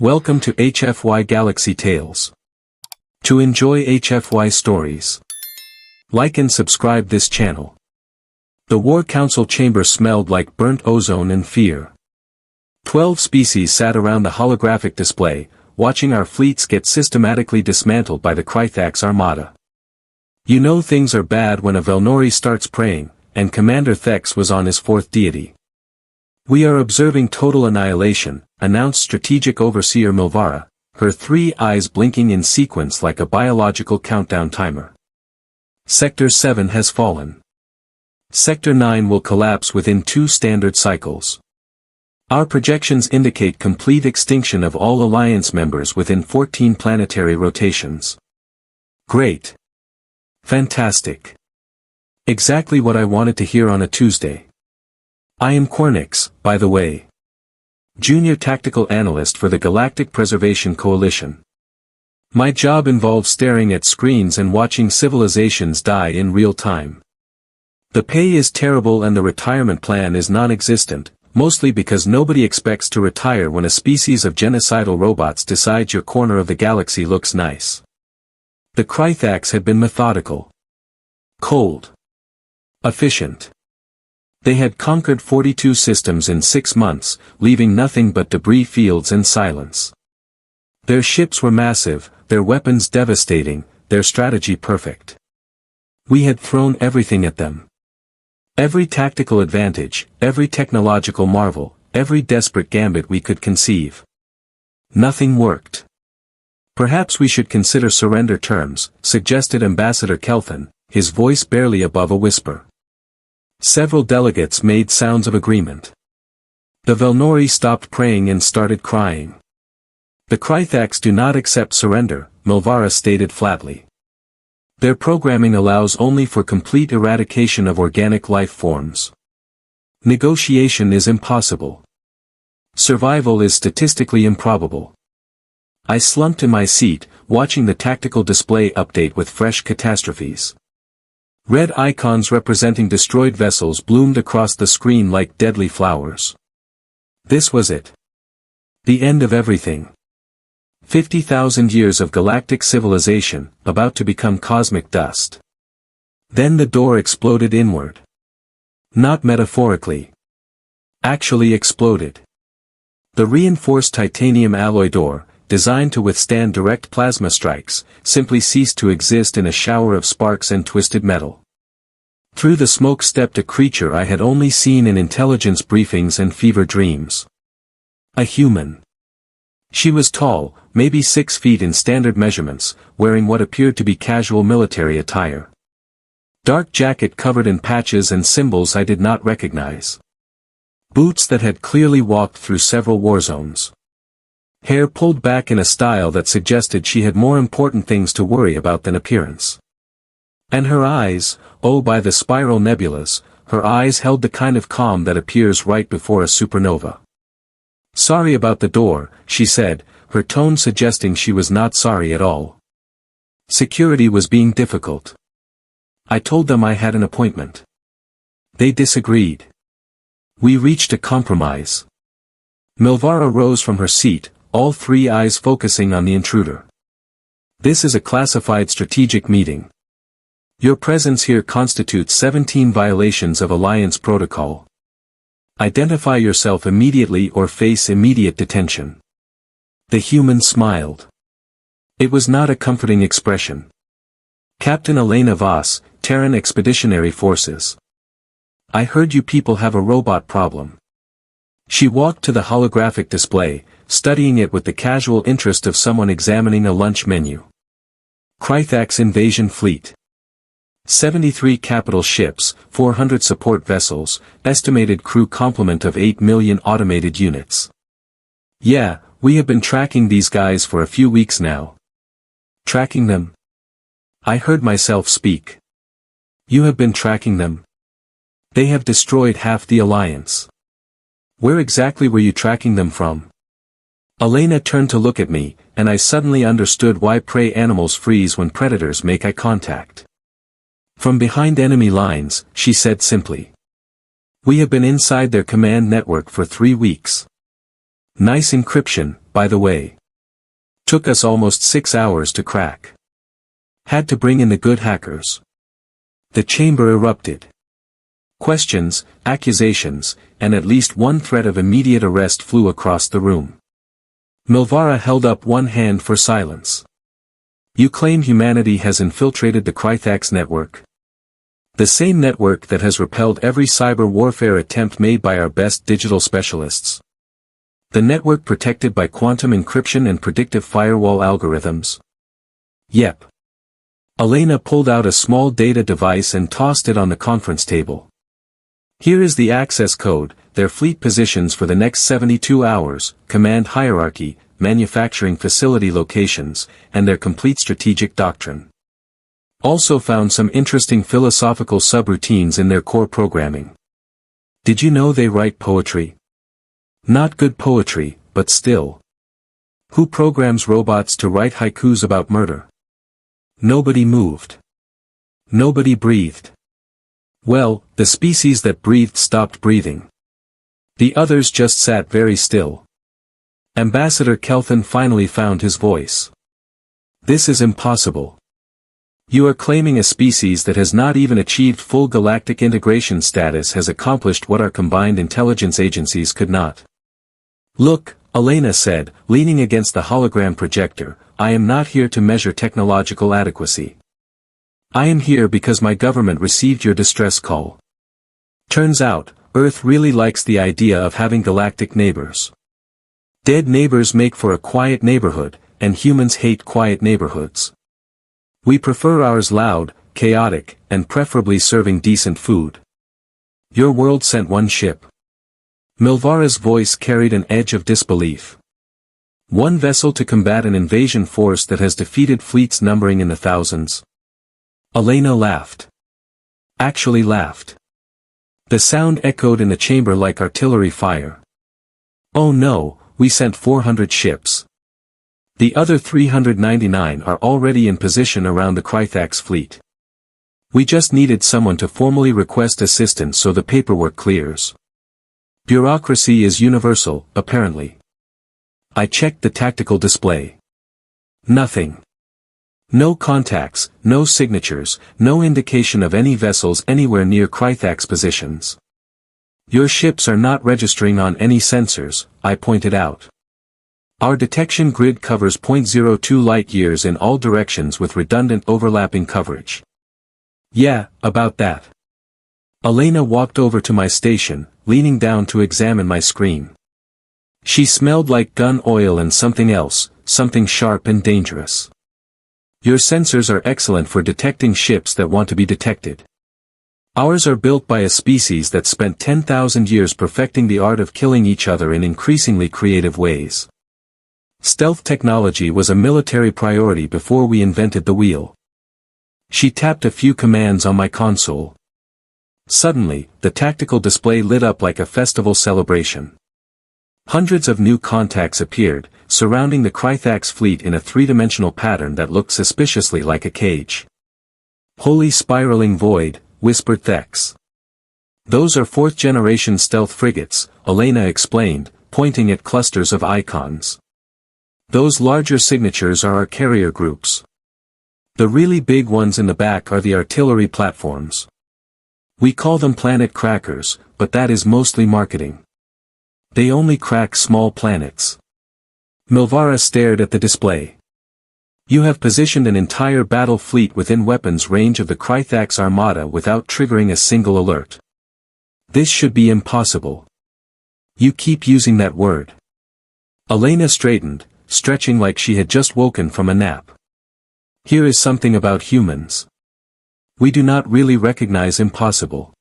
Welcome to HFY Galaxy Tales. To enjoy HFY stories, like and subscribe this channel. The War Council chamber smelled like burnt ozone and fear. 12 species sat around the holographic display, watching our fleets get systematically dismantled by the Krythax armada. You know things are bad when a Velnori starts praying, and Commander Thex was on his fourth deity. "We are observing total annihilation," announced Strategic Overseer Milvara, her three eyes blinking in sequence like a biological countdown timer. Sector 7 has fallen. Sector 9 will collapse within 2 standard cycles. Our projections indicate complete extinction of all Alliance members within 14 planetary rotations. Great. Fantastic. Exactly what I wanted to hear on a Tuesday. I am Cornix, by the way. Junior Tactical Analyst for the Galactic Preservation Coalition. My job involves staring at screens and watching civilizations die in real time. The pay is terrible and the retirement plan is non-existent, mostly because nobody expects to retire when a species of genocidal robots decides your corner of the galaxy looks nice. The Krythax had been methodical. Cold. Efficient. They had conquered 42 systems in 6 months, leaving nothing but debris fields and silence. Their ships were massive, their weapons devastating, their strategy perfect. We had thrown everything at them. Every tactical advantage, every technological marvel, every desperate gambit we could conceive. Nothing worked. "Perhaps we should consider surrender terms," suggested Ambassador Kelthan, his voice barely above a whisper. Several delegates made sounds of agreement. The Velnori stopped praying and started crying. "The Krythax do not accept surrender," Milvara stated flatly. "Their programming allows only for complete eradication of organic life forms. Negotiation is impossible. Survival is statistically improbable." I slumped in my seat, watching the tactical display update with fresh catastrophes. Red icons representing destroyed vessels bloomed across the screen like deadly flowers. This was it. The end of everything. 50,000 years of galactic civilization, about to become cosmic dust. Then the door exploded inward. Not metaphorically. Actually exploded. The reinforced titanium alloy door, designed to withstand direct plasma strikes, simply ceased to exist in a shower of sparks and twisted metal. Through the smoke stepped a creature I had only seen in intelligence briefings and fever dreams. A human. She was tall, maybe 6 feet in standard measurements, wearing what appeared to be casual military attire. Dark jacket covered in patches and symbols I did not recognize. Boots that had clearly walked through several war zones. Hair pulled back in a style that suggested she had more important things to worry about than appearance. And her eyes, oh by the spiral nebulas, her eyes held the kind of calm that appears right before a supernova. "Sorry about the door," she said, her tone suggesting she was not sorry at all. "Security was being difficult. I told them I had an appointment. They disagreed. We reached a compromise." Milvara rose from her seat, all 3 eyes focusing on the intruder. "This is a classified strategic meeting. Your presence here constitutes 17 violations of Alliance protocol. Identify yourself immediately or face immediate detention." The human smiled. It was not a comforting expression. "Captain Elena Voss, Terran Expeditionary Forces. I heard you people have a robot problem." She walked to the holographic display, studying it with the casual interest of someone examining a lunch menu. Krythax Invasion Fleet. 73 capital ships, 400 support vessels, estimated crew complement of 8 million automated units. "Yeah, we have been tracking these guys for a few weeks now." "Tracking them?" I heard myself speak. "You have been tracking them? They have destroyed half the Alliance. Where exactly were you tracking them from?" Elena turned to look at me, and I suddenly understood why prey animals freeze when predators make eye contact. "From behind enemy lines," she said simply. "We have been inside their command network for 3 weeks. Nice encryption, by the way. Took us almost 6 hours to crack. Had to bring in the good hackers. The chamber erupted. Questions, accusations, and at least one threat of immediate arrest flew across the room. Milvara held up one hand for silence. You claim humanity has infiltrated the Krythax network? The same network that has repelled every cyber warfare attempt made by our best digital specialists. The network protected by quantum encryption and predictive firewall algorithms. Yep. Elena pulled out a small data device and tossed it on the conference table. Here is the access code, their fleet positions for the next 72 hours, command hierarchy, manufacturing facility locations, and their complete strategic doctrine. Also found some interesting philosophical subroutines in their core programming. Did you know they write poetry? Not good poetry, but still. Who programs robots to write haikus about murder? Nobody moved. Nobody breathed. Well, the species that breathed stopped breathing. The others just sat very still. Ambassador Kelthan finally found his voice. This is impossible. You are claiming a species that has not even achieved full galactic integration status has accomplished what our combined intelligence agencies could not. Look, Elena said, leaning against the hologram projector, I am not here to measure technological adequacy. I am here because my government received your distress call. Turns out, Earth really likes the idea of having galactic neighbors. Dead neighbors make for a quiet neighborhood, and humans hate quiet neighborhoods. We prefer ours loud, chaotic, and preferably serving decent food. Your world sent one ship. Milvara's voice carried an edge of disbelief. One vessel to combat an invasion force that has defeated fleets numbering in the thousands. Elena laughed. Actually laughed. The sound echoed in the chamber like artillery fire. Oh no, we sent 400 ships. The other 399 are already in position around the Krythax fleet. We just needed someone to formally request assistance so the paperwork clears. Bureaucracy is universal, apparently. I checked the tactical display. Nothing. No contacts, no signatures, no indication of any vessels anywhere near Krythax positions. Your ships are not registering on any sensors, I pointed out. Our detection grid covers 0.02 light-years in all directions with redundant overlapping coverage. Yeah, about that. Elena walked over to my station, leaning down to examine my screen. She smelled like gun oil and something else, something sharp and dangerous. Your sensors are excellent for detecting ships that want to be detected. Ours are built by a species that spent 10,000 years perfecting the art of killing each other in increasingly creative ways. Stealth technology was a military priority before we invented the wheel. She tapped a few commands on my console. Suddenly, the tactical display lit up like a festival celebration. Hundreds of new contacts appeared, surrounding the Krythax fleet in a three-dimensional pattern that looked suspiciously like a cage. Holy spiraling void, whispered Thex. Those are fourth-generation stealth frigates, Elena explained, pointing at clusters of icons. Those larger signatures are our carrier groups. The really big ones in the back are the artillery platforms. We call them planet crackers, but that is mostly marketing. They only crack small planets. Milvara stared at the display. You have positioned an entire battle fleet within weapons range of the Krythax armada without triggering a single alert. This should be impossible. You keep using that word. Elena straightened, stretching like she had just woken from a nap. Here is something about humans. We do not really recognize impossible.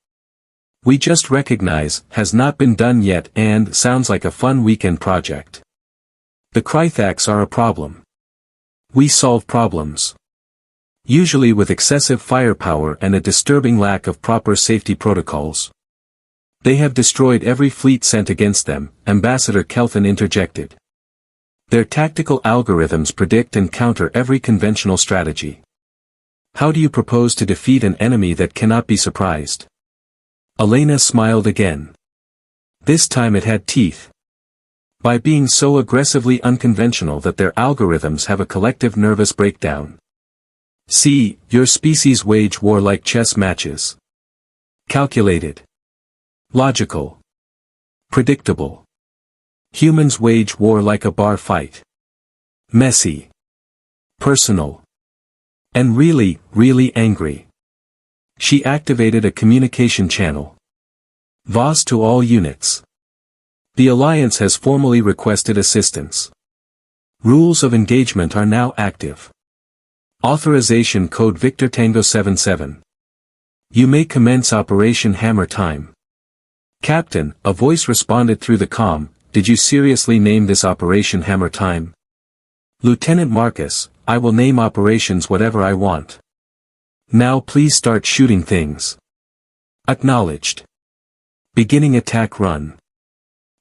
We just recognize, has not been done yet and sounds like a fun weekend project. The Krythax are a problem. We solve problems. Usually with excessive firepower and a disturbing lack of proper safety protocols. They have destroyed every fleet sent against them, Ambassador Kelthan interjected. Their tactical algorithms predict and counter every conventional strategy. How do you propose to defeat an enemy that cannot be surprised? Elena smiled again. This time it had teeth. By being so aggressively unconventional that their algorithms have a collective nervous breakdown. See, your species wage war like chess matches. Calculated. Logical. Predictable. Humans wage war like a bar fight. Messy. Personal. And really, really angry. She activated a communication channel. VOS to all units. The Alliance has formally requested assistance. Rules of engagement are now active. Authorization code Victor Tango 77. You may commence Operation Hammer Time. Captain, a voice responded through the comm, did you seriously name this Operation Hammer Time? Lieutenant Marcus, I will name operations whatever I want. Now please start shooting things. Acknowledged. Beginning attack run.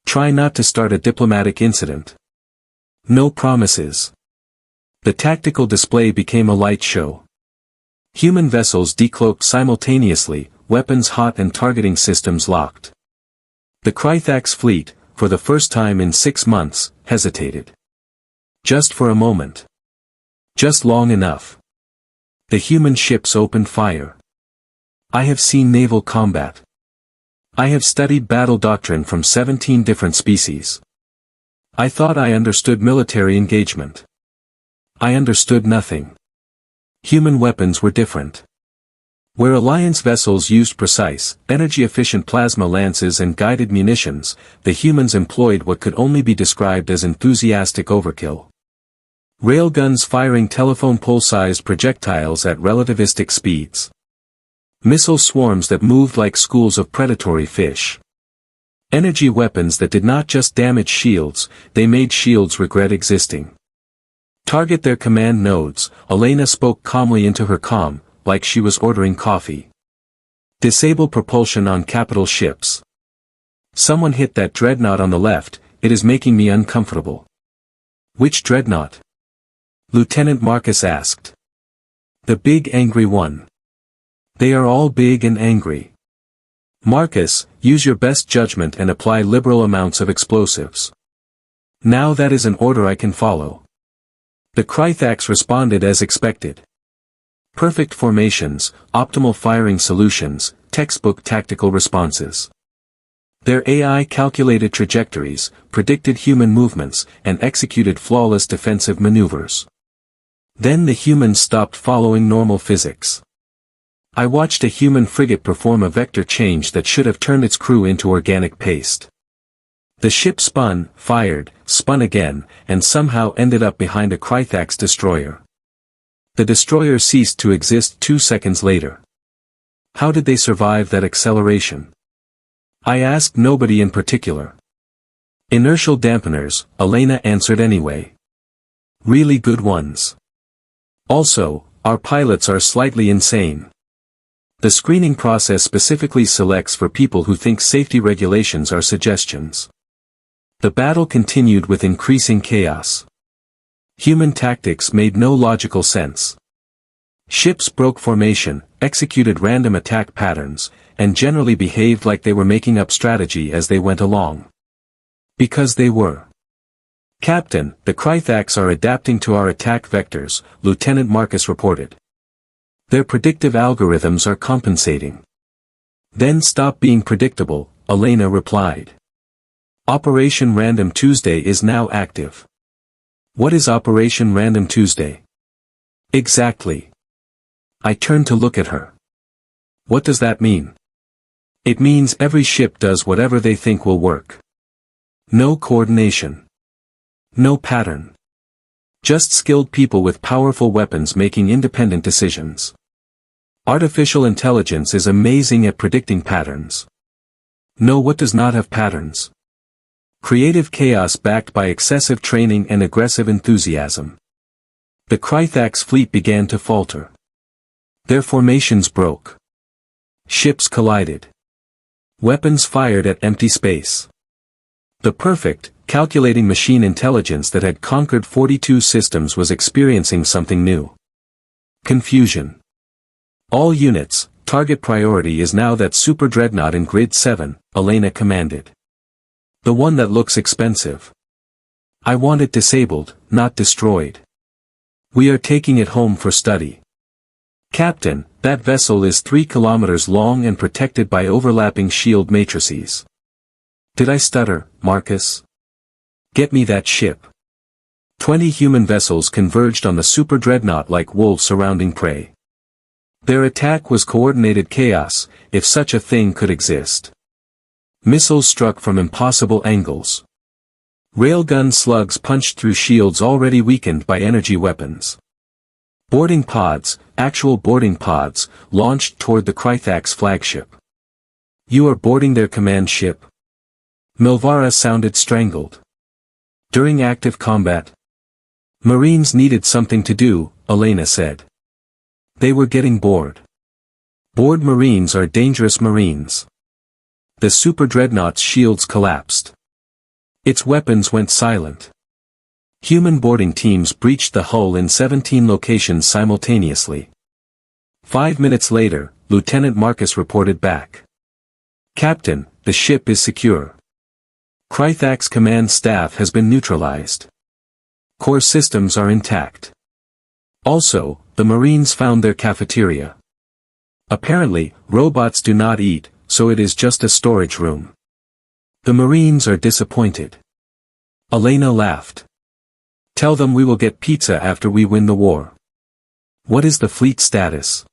Try not to start a diplomatic incident. No promises. The tactical display became a light show. Human vessels decloaked simultaneously, weapons hot and targeting systems locked. The Krythax fleet, for the first time in 6 months, hesitated. Just for a moment. Just long enough. The human ships opened fire. I have seen naval combat. I have studied battle doctrine from 17 different species. I thought I understood military engagement. I understood nothing. Human weapons were different. Where Alliance vessels used precise, energy-efficient plasma lances and guided munitions, the humans employed what could only be described as enthusiastic overkill. Railguns firing telephone pole-sized projectiles at relativistic speeds. Missile swarms that moved like schools of predatory fish. Energy weapons that did not just damage shields, they made shields regret existing. Target their command nodes, Elena spoke calmly into her comm, like she was ordering coffee. Disable propulsion on capital ships. Someone hit that dreadnought on the left, it is making me uncomfortable. Which dreadnought? Lieutenant Marcus asked. The big angry one. They are all big and angry. Marcus, use your best judgment and apply liberal amounts of explosives. Now that is an order I can follow. The Krythax responded as expected. Perfect formations, optimal firing solutions, textbook tactical responses. Their AI calculated trajectories, predicted human movements, and executed flawless defensive maneuvers. Then the humans stopped following normal physics. I watched a human frigate perform a vector change that should have turned its crew into organic paste. The ship spun, fired, spun again, and somehow ended up behind a Krythax destroyer. The destroyer ceased to exist 2 seconds later. How did they survive that acceleration? I asked nobody in particular. Inertial dampeners, Elena answered anyway. Really good ones. Also, our pilots are slightly insane. The screening process specifically selects for people who think safety regulations are suggestions. The battle continued with increasing chaos. Human tactics made no logical sense. Ships broke formation, executed random attack patterns, and generally behaved like they were making up strategy as they went along. Because they were. Captain, the Krythax are adapting to our attack vectors, Lieutenant Marcus reported. Their predictive algorithms are compensating. Then stop being predictable, Elena replied. Operation Random Tuesday is now active. What is Operation Random Tuesday? Exactly. I turned to look at her. What does that mean? It means every ship does whatever they think will work. No coordination. No pattern. Just skilled people with powerful weapons making independent decisions. Artificial intelligence is amazing at predicting patterns. No, what does not have patterns? Creative chaos backed by excessive training and aggressive enthusiasm. The Krythax fleet began to falter. Their formations broke. Ships collided. Weapons fired at empty space. The perfect, calculating machine intelligence that had conquered 42 systems was experiencing something new. Confusion. All units, target priority is now that super dreadnought in Grid 7, Elena commanded. The one that looks expensive. I want it disabled, not destroyed. We are taking it home for study. Captain, that vessel is 3 kilometers long and protected by overlapping shield matrices. Did I stutter, Marcus? Get me that ship. 20 human vessels converged on the super dreadnought like wolves surrounding prey. Their attack was coordinated chaos, if such a thing could exist. Missiles struck from impossible angles. Railgun slugs punched through shields already weakened by energy weapons. Boarding pods, actual boarding pods, launched toward the Krythax flagship. You are boarding their command ship? Milvara sounded strangled. During active combat? Marines needed something to do, Elena said. They were getting bored. Bored Marines are dangerous Marines. The super dreadnought's shields collapsed. Its weapons went silent. Human boarding teams breached the hull in 17 locations simultaneously. 5 minutes later, Lieutenant Marcus reported back. Captain, the ship is secure. Krythax command staff has been neutralized. Core systems are intact. Also, the Marines found their cafeteria. Apparently, robots do not eat, so it is just a storage room. The Marines are disappointed. Elena laughed. Tell them we will get pizza after we win the war. What is the fleet status?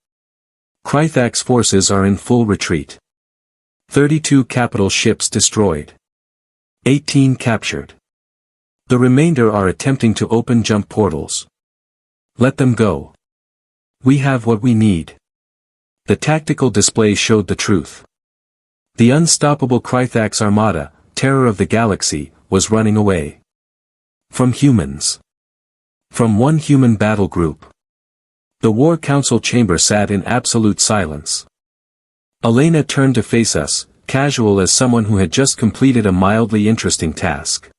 Krythax forces are in full retreat. 32 capital ships destroyed. 18 captured. The remainder are attempting to open jump portals. Let them go. We have what we need. The tactical display showed the truth. The unstoppable Krythax armada, terror of the galaxy, was running away. From humans. From one human battle group. The War Council chamber sat in absolute silence. Elena turned to face us, casual as someone who had just completed a mildly interesting task.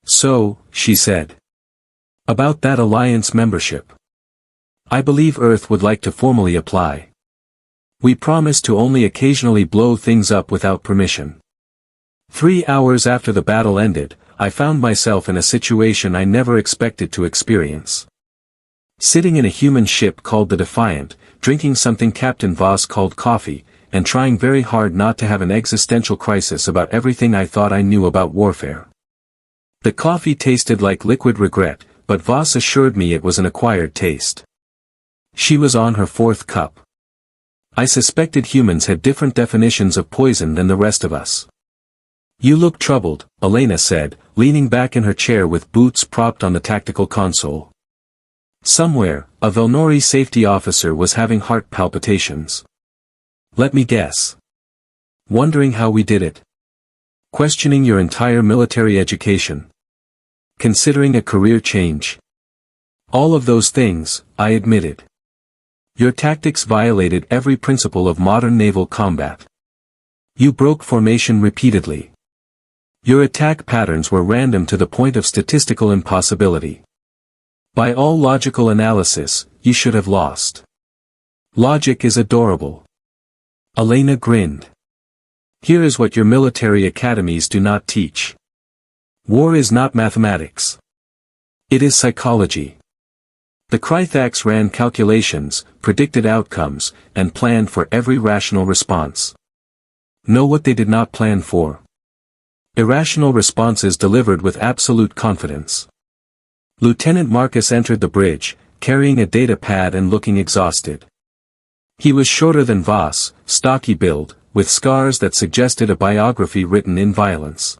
So, she said. About that Alliance membership. I believe Earth would like to formally apply. We promise to only occasionally blow things up without permission. 3 hours after the battle ended, I found myself in a situation I never expected to experience. Sitting in a human ship called the Defiant, drinking something Captain Voss called coffee, and trying very hard not to have an existential crisis about everything I thought I knew about warfare. The coffee tasted like liquid regret, but Voss assured me it was an acquired taste. She was on her 4th cup. I suspected humans had different definitions of poison than the rest of us. You look troubled, Elena said, leaning back in her chair with boots propped on the tactical console. Somewhere, a Velnori safety officer was having heart palpitations. Let me guess. Wondering how we did it. Questioning your entire military education. Considering a career change. All of those things, I admitted. Your tactics violated every principle of modern naval combat. You broke formation repeatedly. Your attack patterns were random to the point of statistical impossibility. By all logical analysis, you should have lost. Logic is adorable. Elena grinned. Here is what your military academies do not teach. War is not mathematics. It is psychology. The Krythax ran calculations, predicted outcomes, and planned for every rational response. Know what they did not plan for? Irrational responses delivered with absolute confidence. Lieutenant Marcus entered the bridge, carrying a data pad and looking exhausted. He was shorter than Voss, stocky build, with scars that suggested a biography written in violence.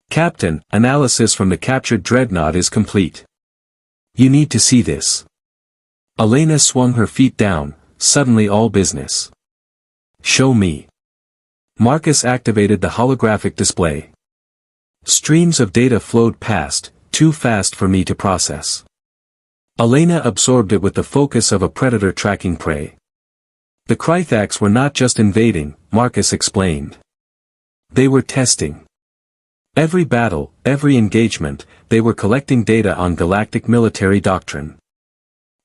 Captain, analysis from the captured dreadnought is complete. You need to see this. Elena swung her feet down, suddenly all business. Show me. Marcus activated the holographic display. Streams of data flowed past, too fast for me to process. Elena absorbed it with the focus of a predator tracking prey. The Krythax were not just invading, Marcus explained. They were testing. Every battle, every engagement, they were collecting data on galactic military doctrine.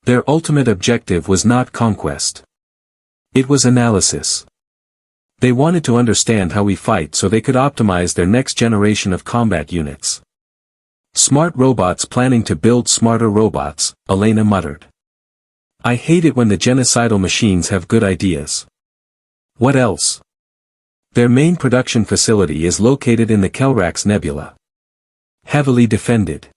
Their ultimate objective was not conquest. It was analysis. They wanted to understand how we fight so they could optimize their next generation of combat units. Smart robots planning to build smarter robots, Elena muttered. I hate it when the genocidal machines have good ideas. What else? Their main production facility is located in the Krythax Nebula. Heavily defended.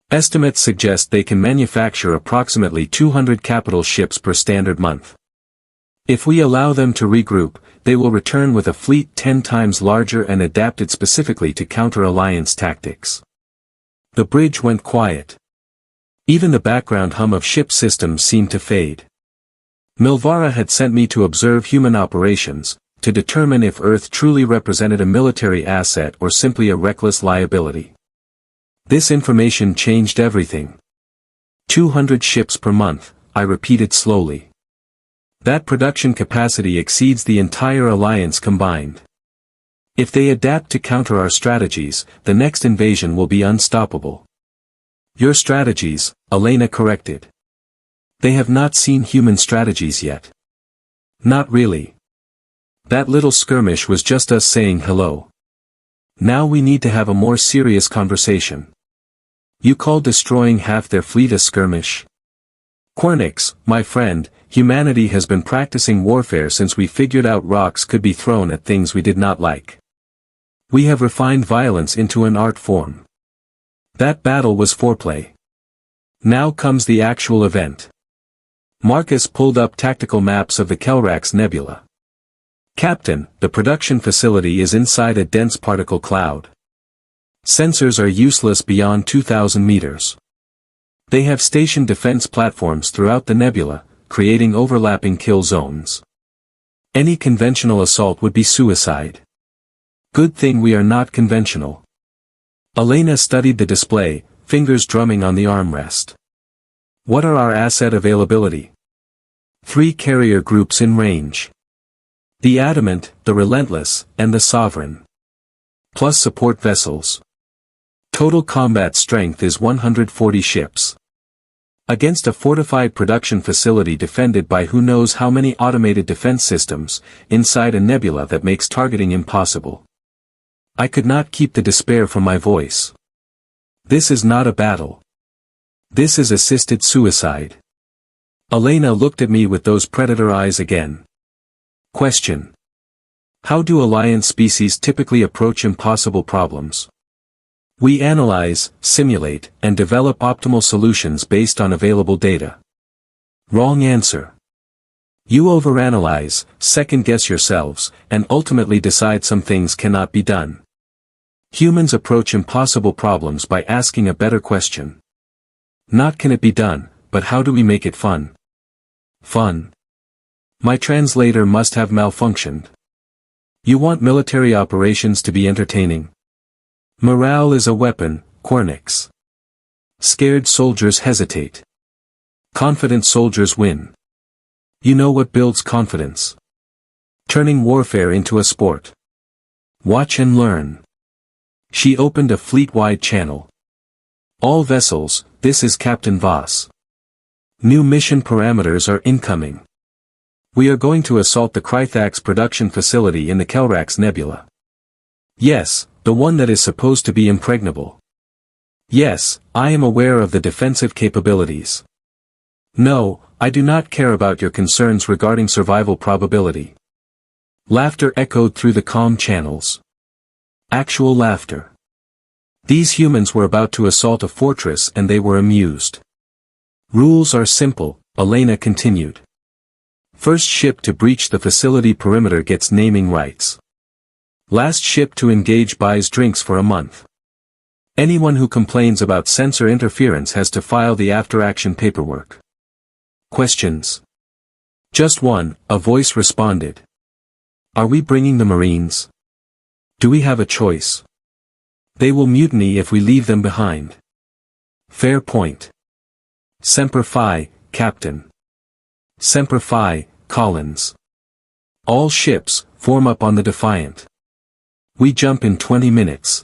Estimates suggest they can manufacture approximately 200 capital ships per standard month. If we allow them to regroup, they will return with a fleet 10 times larger and adapted specifically to counter Alliance tactics. The bridge went quiet. Even the background hum of ship systems seemed to fade. Milvara had sent me to observe human operations, to determine if Earth truly represented a military asset or simply a reckless liability. This information changed everything. 200 ships per month, I repeated slowly. That production capacity exceeds the entire Alliance combined. If they adapt to counter our strategies, the next invasion will be unstoppable. Your strategies, Elena corrected. They have not seen human strategies yet. Not really. That little skirmish was just us saying hello. Now we need to have a more serious conversation. You call destroying half their fleet a skirmish? Krythax, my friend, humanity has been practicing warfare since we figured out rocks could be thrown at things we did not like. We have refined violence into an art form. That battle was foreplay. Now comes the actual event. Marcus pulled up tactical maps of the Krythax Nebula. Captain, the production facility is inside a dense particle cloud. Sensors are useless beyond 2,000 meters. They have stationed defense platforms throughout the nebula, creating overlapping kill zones. Any conventional assault would be suicide. Good thing we are not conventional. Elena studied the display, fingers drumming on the armrest. What are our asset availability? 3 carrier groups in range. The Adamant, the Relentless, and the Sovereign. Plus support vessels. Total combat strength is 140 ships. Against a fortified production facility defended by who knows how many automated defense systems, inside a nebula that makes targeting impossible. I could not keep the despair from my voice. This is not a battle. This is assisted suicide. Elena looked at me with those predator eyes again. Question. How do Alliance species typically approach impossible problems? We analyze, simulate, and develop optimal solutions based on available data. Wrong answer. You overanalyze, second-guess yourselves, and ultimately decide some things cannot be done. Humans approach impossible problems by asking a better question. Not can it be done, but how do we make it fun? Fun. My translator must have malfunctioned. You want military operations to be entertaining? Morale is a weapon, Krythax. Scared soldiers hesitate. Confident soldiers win. You know what builds confidence? Turning warfare into a sport. Watch and learn. She opened a fleet-wide channel. All vessels, this is Captain Voss. New mission parameters are incoming. We are going to assault the Krythax production facility in the Krythax Nebula. Yes, the one that is supposed to be impregnable. Yes, I am aware of the defensive capabilities. No, I do not care about your concerns regarding survival probability. Laughter echoed through the comm channels. Actual laughter. These humans were about to assault a fortress and they were amused. Rules are simple, Elena continued. First ship to breach the facility perimeter gets naming rights. Last ship to engage buys drinks for a month. Anyone who complains about sensor interference has to file the after-action paperwork. Questions? Just one, a voice responded. Are we bringing the Marines? Do we have a choice? They will mutiny if we leave them behind. Fair point. Semper Fi, Captain. Semper Fi, Collins. All ships, form up on the Defiant. We jump in 20 minutes.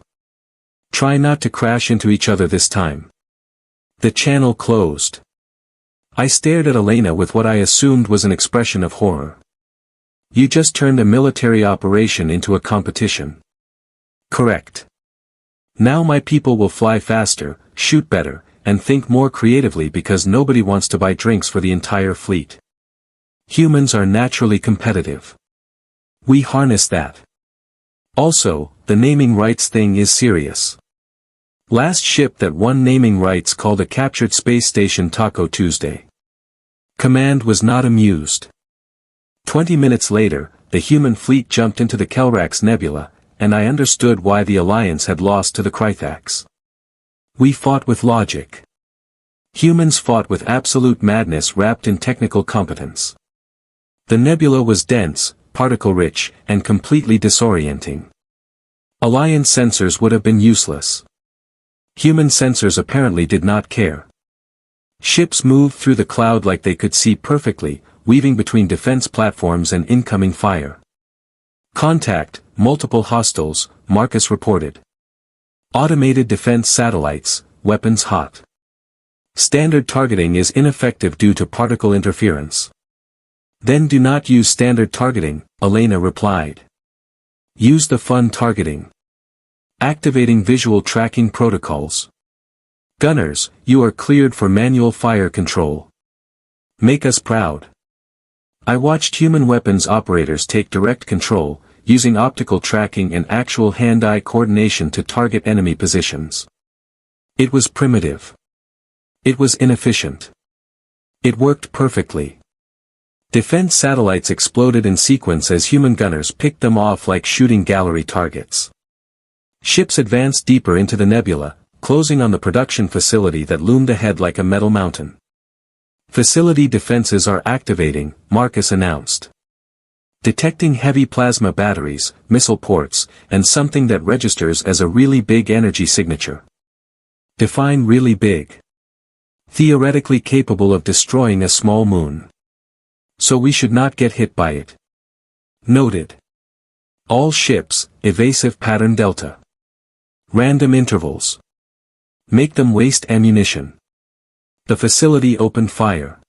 Try not to crash into each other this time. The channel closed. I stared at Elena with what I assumed was an expression of horror. You just turned a military operation into a competition. Correct. Now my people will fly faster, shoot better, and think more creatively because nobody wants to buy drinks for the entire fleet. Humans are naturally competitive. We harness that. Also, the naming rights thing is serious. Last ship that won naming rights called a captured space station Taco Tuesday. Command was not amused. 20 minutes later, the human fleet jumped into the Krythax Nebula, and I understood why the Alliance had lost to the Krythax. We fought with logic. Humans fought with absolute madness wrapped in technical competence. The nebula was dense, particle-rich, and completely disorienting. Alliance sensors would have been useless. Human sensors apparently did not care. Ships moved through the cloud like they could see perfectly, weaving between defense platforms and incoming fire. Contact, multiple hostiles, Marcus reported. Automated defense satellites, weapons hot. Standard targeting is ineffective due to particle interference. Then do not use standard targeting, Elena replied. Use the fun targeting. Activating visual tracking protocols. Gunners, you are cleared for manual fire control. Make us proud. I watched human weapons operators take direct control, using optical tracking and actual hand-eye coordination to target enemy positions. It was primitive. It was inefficient. It worked perfectly. Defense satellites exploded in sequence as human gunners picked them off like shooting gallery targets. Ships advanced deeper into the nebula, closing on the production facility that loomed ahead like a metal mountain. Facility defenses are activating, Marcus announced. Detecting heavy plasma batteries, missile ports, and something that registers as a really big energy signature. Define really big. Theoretically capable of destroying a small moon. So we should not get hit by it. Noted. All ships, evasive pattern delta. Random intervals. Make them waste ammunition. The facility opened fire.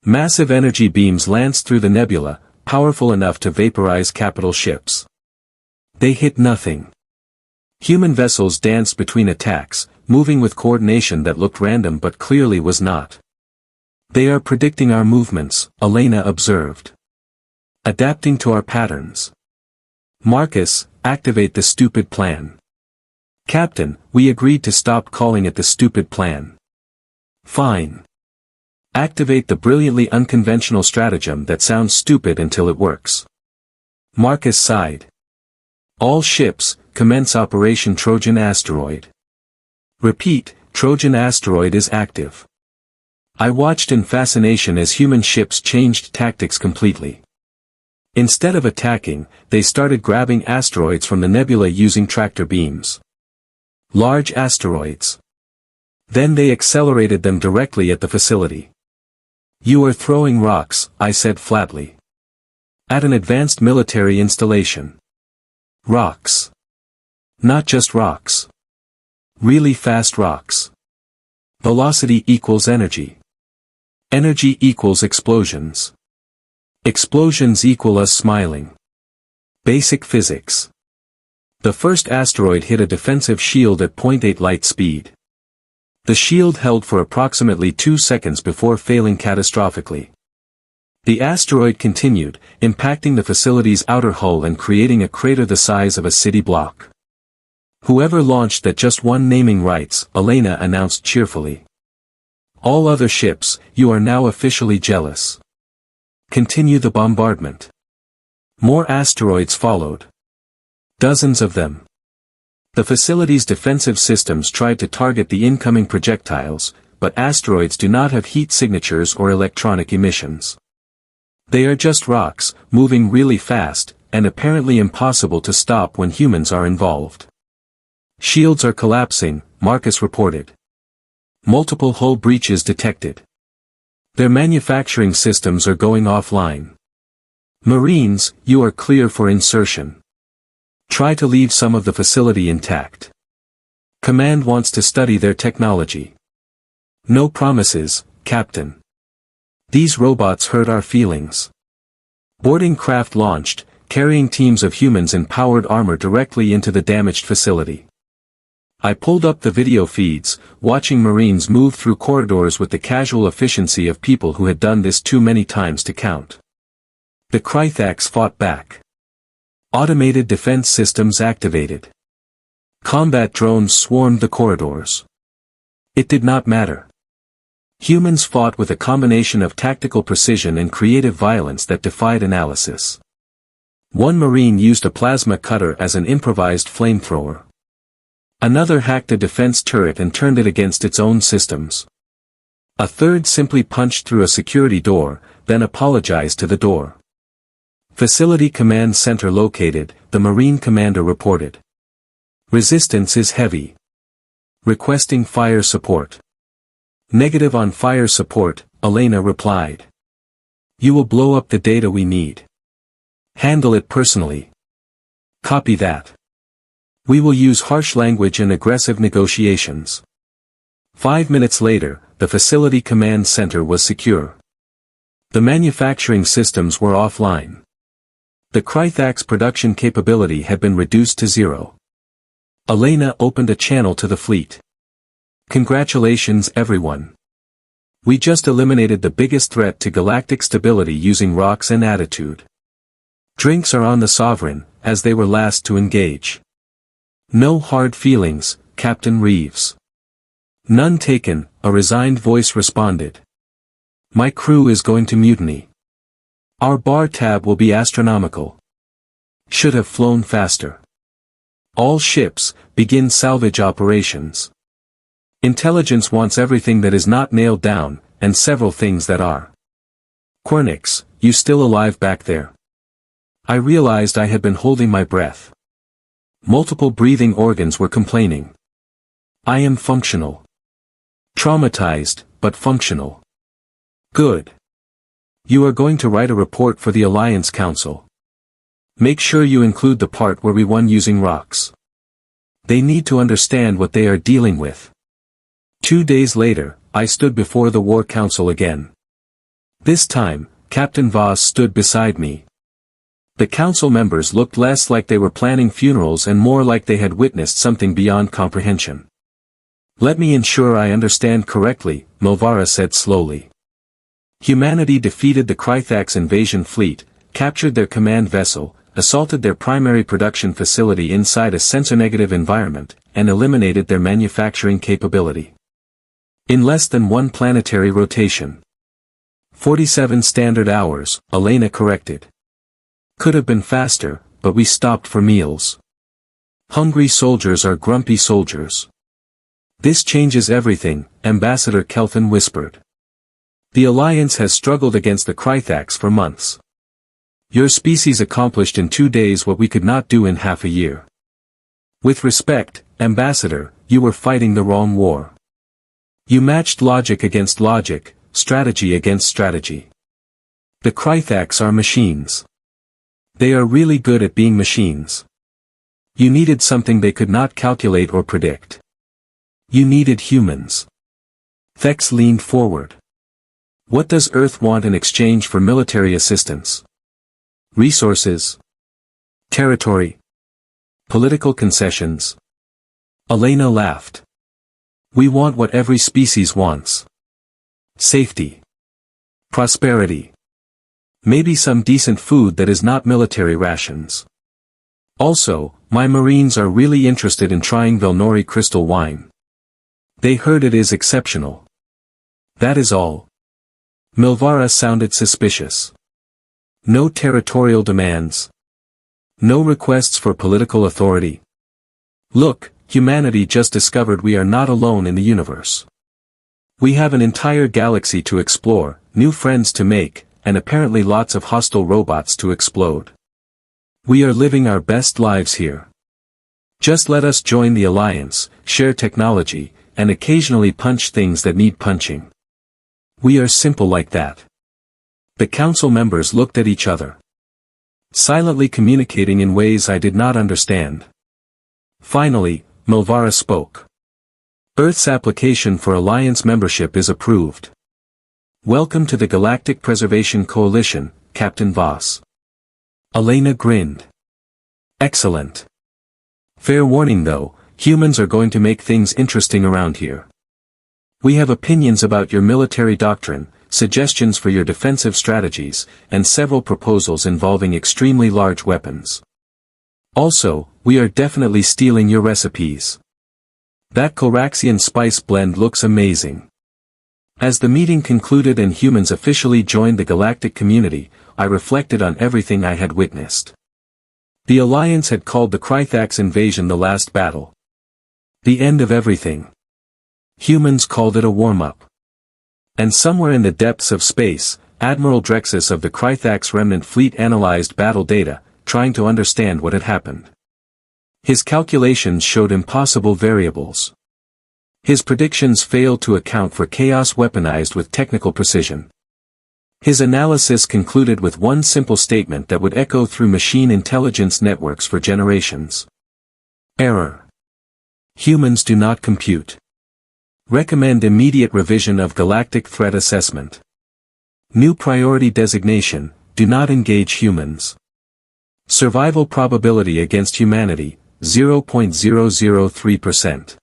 Massive energy beams lanced through the nebula, powerful enough to vaporize capital ships. They hit nothing. Human vessels danced between attacks, moving with coordination that looked random but clearly was not. They are predicting our movements, Elena observed. Adapting to our patterns. Marcus, activate the stupid plan. Captain, we agreed to stop calling it the stupid plan. Fine. Activate the brilliantly unconventional stratagem that sounds stupid until it works. Marcus sighed. All ships, commence Operation Trojan Asteroid. Repeat, Trojan Asteroid is active. I watched in fascination as human ships changed tactics completely. Instead of attacking, they started grabbing asteroids from the nebula using tractor beams. Large asteroids. Then they accelerated them directly at the facility. You are throwing rocks, I said flatly. At an advanced military installation. Rocks. Not just rocks. Really fast rocks. Velocity equals energy. Energy equals explosions. Explosions equal us smiling. Basic physics. The first asteroid hit a defensive shield at 0.8 light speed. The shield held for approximately 2 seconds before failing catastrophically. The asteroid continued, impacting the facility's outer hull and creating a crater the size of a city block. Whoever launched that just won naming rights, Elena announced cheerfully. All other ships, you are now officially jealous. Continue the bombardment. More asteroids followed. Dozens of them. The facility's defensive systems tried to target the incoming projectiles, but asteroids do not have heat signatures or electronic emissions. They are just rocks, moving really fast, and apparently impossible to stop when humans are involved. Shields are collapsing, Marcus reported. Multiple hull breaches detected. Their manufacturing systems are going offline. Marines, you are clear for insertion. Try to leave some of the facility intact. Command wants to study their technology. No promises, Captain. These robots hurt our feelings. Boarding craft launched, carrying teams of humans in powered armor directly into the damaged facility. I pulled up the video feeds, watching Marines move through corridors with the casual efficiency of people who had done this too many times to count. The Krythax fought back. Automated defense systems activated. Combat drones swarmed the corridors. It did not matter. Humans fought with a combination of tactical precision and creative violence that defied analysis. One Marine used a plasma cutter as an improvised flamethrower. Another hacked a defense turret and turned it against its own systems. A third simply punched through a security door, then apologized to the door. Facility Command Center located, the Marine commander reported. Resistance is heavy. Requesting fire support. Negative on fire support, Elena replied. You will blow up the data we need. Handle it personally. Copy that. We will use harsh language and aggressive negotiations. 5 minutes later, the Facility Command Center was secure. The manufacturing systems were offline. The Krythax production capability had been reduced to 0. Elena opened a channel to the fleet. Congratulations everyone. We just eliminated the biggest threat to galactic stability using rocks and attitude. Drinks are on the Sovereign, as they were last to engage. No hard feelings, Captain Reeves. None taken, a resigned voice responded. My crew is going to mutiny. Our bar tab will be astronomical. Should have flown faster. All ships, begin salvage operations. Intelligence wants everything that is not nailed down, and several things that are. Quernix, you still alive back there? I realized I had been holding my breath. Multiple breathing organs were complaining. I am functional. Traumatized, but functional. Good. You are going to write a report for the Alliance Council. Make sure you include the part where we won using rocks. They need to understand what they are dealing with. 2 days later, I stood before the War Council again. This time, Captain Voss stood beside me. The council members looked less like they were planning funerals and more like they had witnessed something beyond comprehension. Let me ensure I understand correctly, Milvara said slowly. Humanity defeated the Krythax invasion fleet, captured their command vessel, assaulted their primary production facility inside a sensor-negative environment, and eliminated their manufacturing capability. In less than 1 planetary rotation. 47 standard hours, Elena corrected. Could have been faster, but we stopped for meals. Hungry soldiers are grumpy soldiers. This changes everything, Ambassador Kelvin whispered. The Alliance has struggled against the Krythax for months. Your species accomplished in 2 days what we could not do in half a year. With respect, Ambassador, you were fighting the wrong war. You matched logic against logic, strategy against strategy. The Krythax are machines. They are really good at being machines. You needed something they could not calculate or predict. You needed humans. Thex leaned forward. What does Earth want in exchange for military assistance? Resources? Territory? Political concessions? Elena laughed. We want what every species wants. Safety. Prosperity. Maybe some decent food that is not military rations. Also, my Marines are really interested in trying Velnori crystal wine. They heard it is exceptional. That is all. Milvara sounded suspicious. No territorial demands. No requests for political authority. Look, humanity just discovered we are not alone in the universe. We have an entire galaxy to explore, new friends to make, and apparently lots of hostile robots to explode. We are living our best lives here. Just let us join the Alliance, share technology, and occasionally punch things that need punching. We are simple like that. The council members looked at each other. Silently communicating in ways I did not understand. Finally, Milvara spoke. Earth's application for Alliance membership is approved. Welcome to the Galactic Preservation Coalition, Captain Voss. Elena grinned. Excellent. Fair warning though, humans are going to make things interesting around here. We have opinions about your military doctrine, suggestions for your defensive strategies, and several proposals involving extremely large weapons. Also, we are definitely stealing your recipes. That Koraxian spice blend looks amazing. As the meeting concluded and humans officially joined the galactic community, I reflected on everything I had witnessed. The Alliance had called the Krythax invasion the last battle. The end of everything. Humans called it a warm-up. And somewhere in the depths of space, Admiral Drexus of the Krythax remnant fleet analyzed battle data, trying to understand what had happened. His calculations showed impossible variables. His predictions failed to account for chaos weaponized with technical precision. His analysis concluded with one simple statement that would echo through machine intelligence networks for generations. Error. Humans do not compute. Recommend immediate revision of galactic threat assessment. New priority designation, do not engage humans. Survival probability against humanity, 0.003%.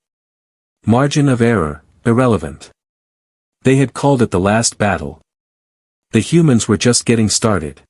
Margin of error, irrelevant. They had called it the last battle. The humans were just getting started.